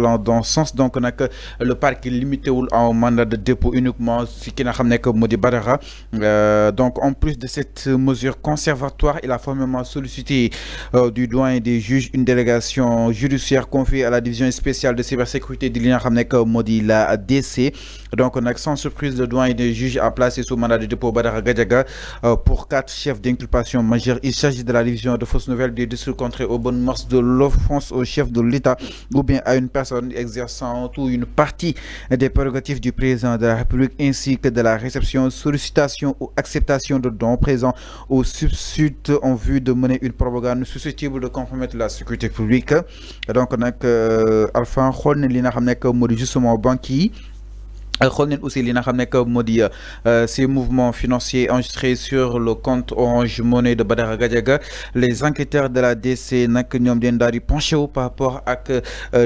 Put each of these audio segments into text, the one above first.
dans ce sens donc le parc est limité en mandat de dépôt uniquement si qui n'a xam que moo Badara donc en plus de cette mesure conservatoire il a formellement sollicité du doyen des juges une délégation judiciaire confiée à la division spéciale de cybersécurité de li nga xam que moo la DC donc sans surprise le doyen des juges a placé sous mandat de dépôt Badara Gadiaga pour 4 chefs d'inculpation majeure. Il s'agit de la division de fausses nouvelles, du discours contraire aux bonnes mœurs, de l'offense au chef de l'État ou bien à une personne exerçant ou une partie des prérogatives du président de la République, ainsi que de la réception, sollicitation ou acceptation de dons présents au substitut en vue de mener une propagande susceptible de compromettre la sécurité publique. Donc Alpha xool na li nga xam ne moo justement banque yi xool neen aussi li nga xam ne ces mouvements financiers enregistrés sur le compte Orange Money de Badara Gadiaga. Les enquêteurs de la DC nag ñoom den daal di penché wu par rapport ak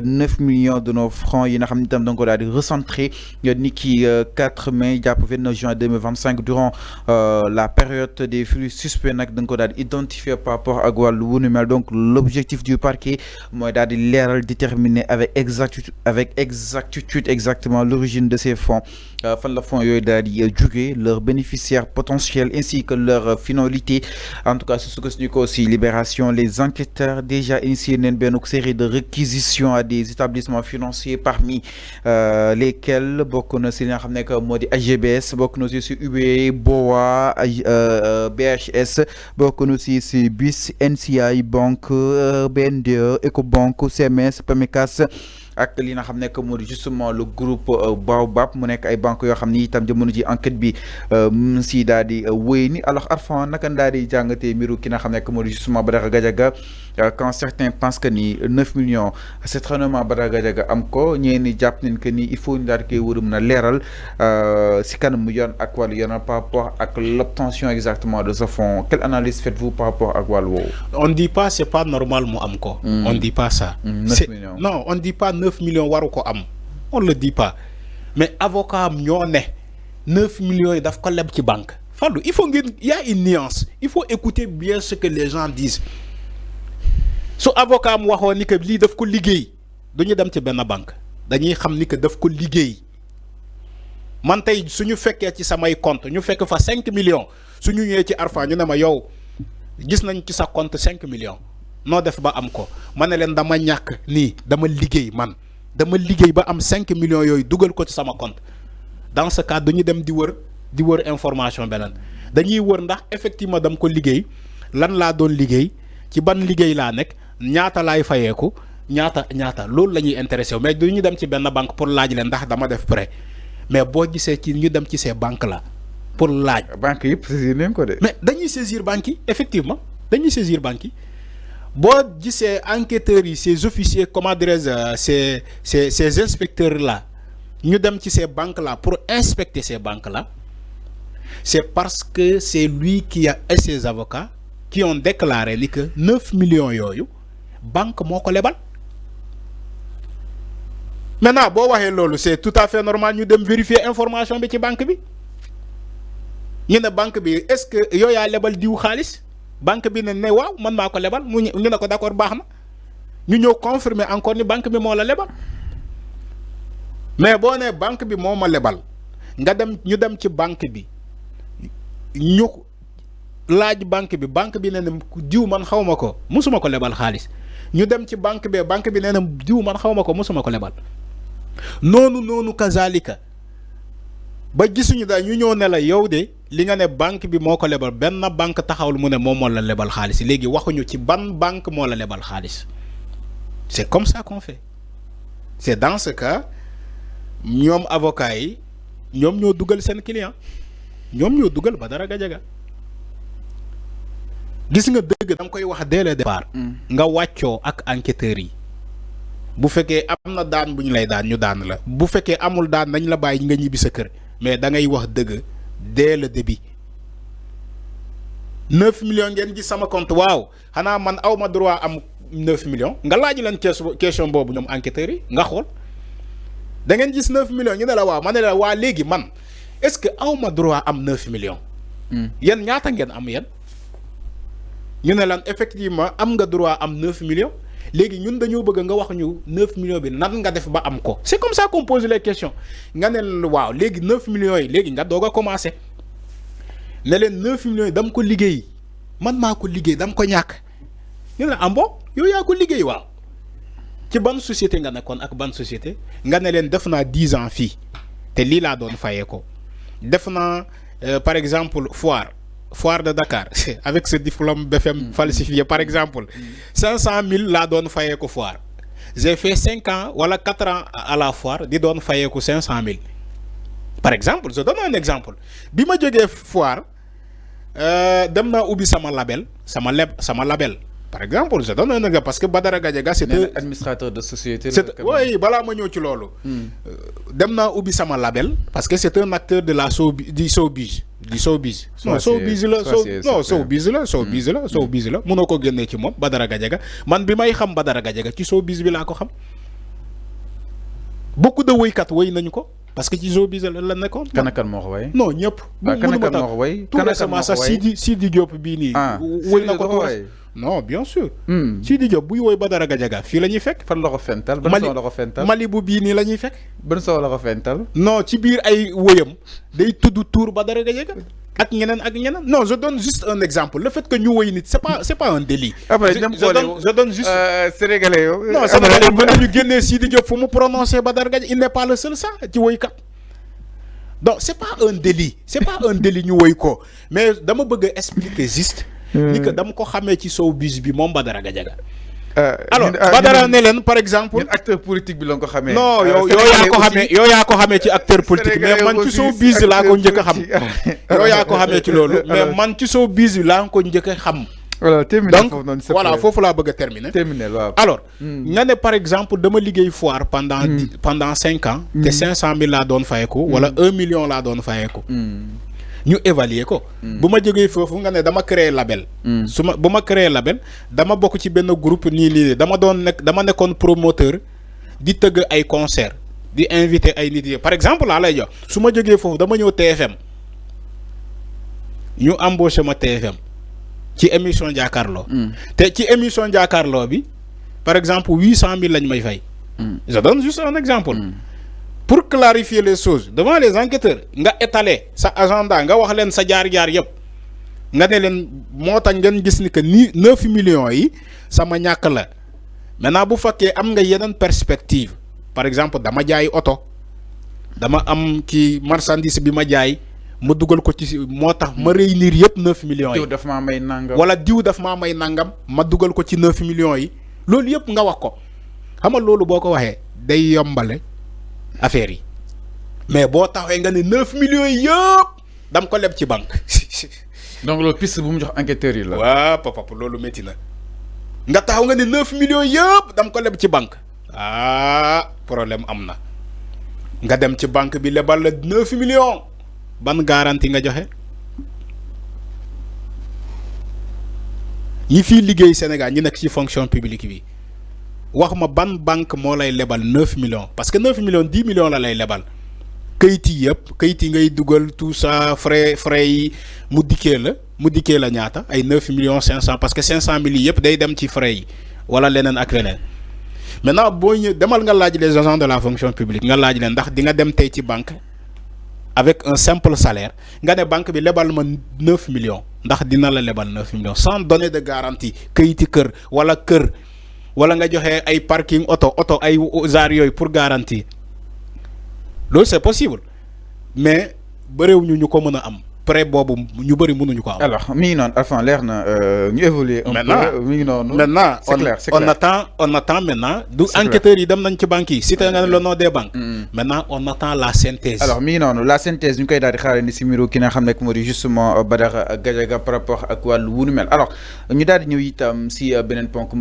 9 millions de nos francs yi nga xam ne itam da nga ko daal di recentré ni ki 4 mai jàpp 29 juin 2025 durant la période des flux suspects nag da nga ko daal di identifier par rapport ak wàllu wu ni mel. Donc l'objectif du parquet mooy daal di leeral déterminer avec exactitude exactement l'origine de ces fonds fan la fonds yooyu daal di jóge leurs bénéficiaires potentiels ainsi que leur finalité. En tout cas su sukkandiku aussi libération les enquêteurs déjà initié neen benn série de réquisitions à des établissements financiers parmi lesquels bokk na si li nga xam ne moo di AGBS bokk na aussi si UBA BOA BHS bokk na aussi si BIS NCI Banque BNDE Ecobank CMS PAMECAS ak li nga xam ne moo di justement le groupe Baobab mu nekk ay banques yoo xam ni itam jamono ji enquête bi si daal di wéy ni. Alors Arfan naka daal di jàngatee mbiru ki nga xam ne moo di justement Badara Gadiaga quand certains pensent que ni 9 millions c'est très normal Badara Gadiaga am ko ñeen ni jàpp nañ que ni il faut ñu daal di koy war a mën a leeral si kanam mu yoon ak wàllu yoon par rapport ak l'obtention exactement de ce fonds. Quelle analyse faites-vous par rapport ak wàllu woowu? On dit pas c'est pas normal mu am ko. On dit pas ça. 9 millions. Non, on dit pas 9 millions waru ko am. On le dit pas. Mais avocat am ñoo ne 9 millions yi daf ko leb ci banque. Fallou, il y a une nuance. Il faut écouter bien ce que les gens disent. So avocat am waxoon ni que lii daf ko liggéey duñu dem ci benn banque dañuy xam ni que daf ko liggéey. Man tey suñu fekkee ci samay compte ñu fekk fa 5 millions suñu ñëwee ci Arfan ñu ne ma yow gis nañ ci sa compte 5 millions noo def ba am ko ma ne leen dama ñàkk nii dama liggéey man dama liggéey ba am 5 millions yooyu dugal ko ci sama compte. Dans ce cas dañu dem di wër information beneen dañuy wër ndax effectivement dama ko liggéey lan laa doon liggéey ci ban liggéey laa nekk ñaata laay fayeeku ñaata loolu la ñuy intéressé mais du ñu dem ci benn banque pour laaj leen ndax dama def prêt mais boo gisee ci ñu dem ci ces banques là pour laaj. banques yëpp saisir nañ ko de. mais dañuy saisir banques yi effectivement dañuy saisir banques yi boo gisee enquêteurs yi ces officiers comment dirais-je ces inspecteurs là ñu dem ci ces banques là pour inspecter ces banques là c'est parce que c'est lui qui a et ses avocats qui ont déclaré ni que 9 millions yooyu banque moo ko lebal. Maintenant boo waxee loolu c'est tout à fait normal ñu dem vérifier information bi ci banque bi ñu ne banque bi est-ce que yow yaa lebal diw xaalis banque bi ne waaw man maa ko lebal ñu ne ko d'accord baax na ñu ñëw confirmer encore ni banque bi moo la lebal. Mais boo nee banque bi moo ma lebal nga dem ñu dem ci banque bi ñu laaj banque bi nee na diw man xaw ma ko musuma ko lebal xaalis ñu dem ci banque bi nee na diw man xaw ma ko musuma ko lebal noonu kazalika ba gisuñu daal ñu ñëw ne la yow de li nga ne banque bi moo ko lebal benn banque taxawul mu ne moom moo la lebal xaalis léegi waxuñu ci ban banque moo la lebal xaalis. C'est comme ça qu'on fait. C'est dans ce cas ñoom avocats yi ñoom ñoo dugal seen client ñoom ñoo dugal Badara Gadiaga gis nga dëgg dama koy wax dès le départ. nga wàccoo ak enquêteurs yi bu fekkee am na daan bu ñu lay daan ñu daan la bu fekkee amul daan nañ la bàyyi nga ñibbi sa kër mais da ngay wax dëgg dès le début. 9 millions ngeen gis sama compte waaw xanaa man aw ma droit am 9 millions nga laaj leen question boobu ñoom enquêteurs yi nga xool. da ngeen gis 9 millions ñu ne la waaw ma ne la waa léegi man est-ce que aw ma droit am 9 millions. yéen ñaata ngeen am yéen. ñu ne lan effectivement am nga droit am 9 millions léegi ñun dañoo bëgg nga wax ñu 9 millions bi nan nga def ba am ko c'est comme ça qu'on pose les questions nga ne waaw léegi 9 millions yi léegi nga doog a commencé ne leen 9 millions yi dama ko liggéey man maa ko liggéey dama ko ñàkk ñu ne am bo yow yaa ko liggéey waaw ci ban société nga nekkoon ak ban société nga ne leen def naa 10 ans fii te lii laa doon fayee ko def naa par exemple foire de Dakar avec ce diplôme BFM falsifié par exemple 500 000 laa doon fayee ko foire j'ai fait 5 ans wala 4 ans à la foire di doon fayee ko 500 000 par exemple je donne un exemple bi ma jógee foire dem naa ubbi sama label par exemple je donne un exemple parce que Badara Gadiaga c'était administrateur de société. Oui balaa ma ñëw ci loolu. dem naa ubbi sama label parce que c'est un acteur de la showbiz. non showbiz la mënoo ko génnee ci moom Badara Gadiaga man bi may xam Badara Gadiaga ci showbiz bi laa ko xam beaucoup de woykat woy nañu ko parce que ci showbiz la nekkoon. kan ak kan moo ko woy. non ñëpp. kan ak kan moo ko woy. tout récemment sax Sidi Diop bii nii. woy na ko non bien sûr. Sidi Diop buy woy Badara Gadiaga fii la ñuy fekk. fan la ko fental ban soo la ko fental. Mali bu bii nii la ñuy fekk. ban soo la ko fental. non ci biir ay woyam day tudd tour Badara Gadiaga ak ñeneen non je donne juste un exemple le fait que ñu woy nit c'est pas un délit. après je donne juste. sénégalais yow. non sénégalais mën nañu génnee Sidi Diop fu mu prononcer Badara Gadiaga il n'est pas le seul ça ci woykat. donc c'est pas un délit ñu woy ko mais dama bëgg a expliquer juste. ni que dama ko xamee ci showbiz bi moom Badara Gadiaga. alors Badara ne leen par exemple. ñun acteur politique bi la ko xamee. non yow yaa ko xamee ci acteur politique mais man ci showbiz laa ko njëkk a xam. yow yaa ko xamee ci loolu mais man ci showbiz laa ko njëkk a xam. donc voilà foofu laa bëgg a terminer. waaw alors nga ne par exemple dama liggéey foire pendant 5 ans. te 500 000 laa doon fayeeku wala 1 million laa doon fayeeku. ñu évaluer ko. bu ma jógee foofu nga ne dama créer label. bu ma créer label dama bokk ci benn groupe nii dama nekkoon promoteur di tëgg ay concert di inviter ay nit yi par exemple laa lay jox su ma jógee foofu dama ñëw TFM ñu embauché ma TFM ci émission Jakaarlo. te ci émission Jakaarlo bi par exemple 800 000 lañ may fay. je donne juste un exemple. pour clarifier les choses devant les enquêteurs nga étaler sa agenda nga wax leen sa jaar-jaar yëpp nga ne leen moo tax ngeen gis ni que ni 9 millions yi sama ñàkk la maintenant bu fekkee am nga yeneen perspective par exemple dama jaay oto dama am ki marchandise bi ma jaay ma dugal ko ci moo tax ma réunir yëpp 9 millions yi. diw daf maa may nangam wala diw daf maa may nangam ma dugal ko ci 9 millions yi loolu yëpp nga wax ko xam nga loolu boo ko waxee day yombale affaire yi mais boo taxawee nga ne 9 millions yi yëpp dam ko leb ci banque. donc loolu piste bu mu jox enquêteurs yi la. waaw papa loolu métti na nga taxaw nga ne 9 millions yëpp dam ko leb ci banque. problème am na nga dem ci banque bi lebal la 9 millions ban garantie nga joxe. ñi fii liggéey Sénégal ñi nekk ci fonction publique bi. wax ma ban banque moo lay lebal 9 millions parce que 9 millions 10 millions la lay lebal kayit yi ngay dugal tout ça frais yi mu dikkee la ñaata ay 9 millions 500 parce que 500 000 yi yëpp day dem ci frais yi wala leneen ak leneen maintenant boo ñëw demal nga laaj les agents de la fonction publique nga laaj leen ndax di nga dem tey ci banque avec un simple salaire nga ne banque bi lebal ma 9 millions ndax dina la lebal 9 millions sans donner de garantie kayiti kër wala nga joxe ay parking auto ay genre yooyu pour garantie loolu c'est possible mais bëréew ñu ko mën a am prêt boobu ñu bëri mënuñu ko am. alors mi ngi noonu enfin leer na ñu évoluer un peu mi ngi noonu. maintenant c'est clair. on attend maintenant du enquêteurs yi dem nañ ci banques yi cité nga le nom des banques. maintenant on attend la synthèse. alors mi ngi noonu la synthèse ñu koy daal di xaarandi si miro ki nga xam ne moo di justement Badara Gadiaga par rapport ak wàllu wu nu mel alors ñu daal di ñëw itam si beneen ponk.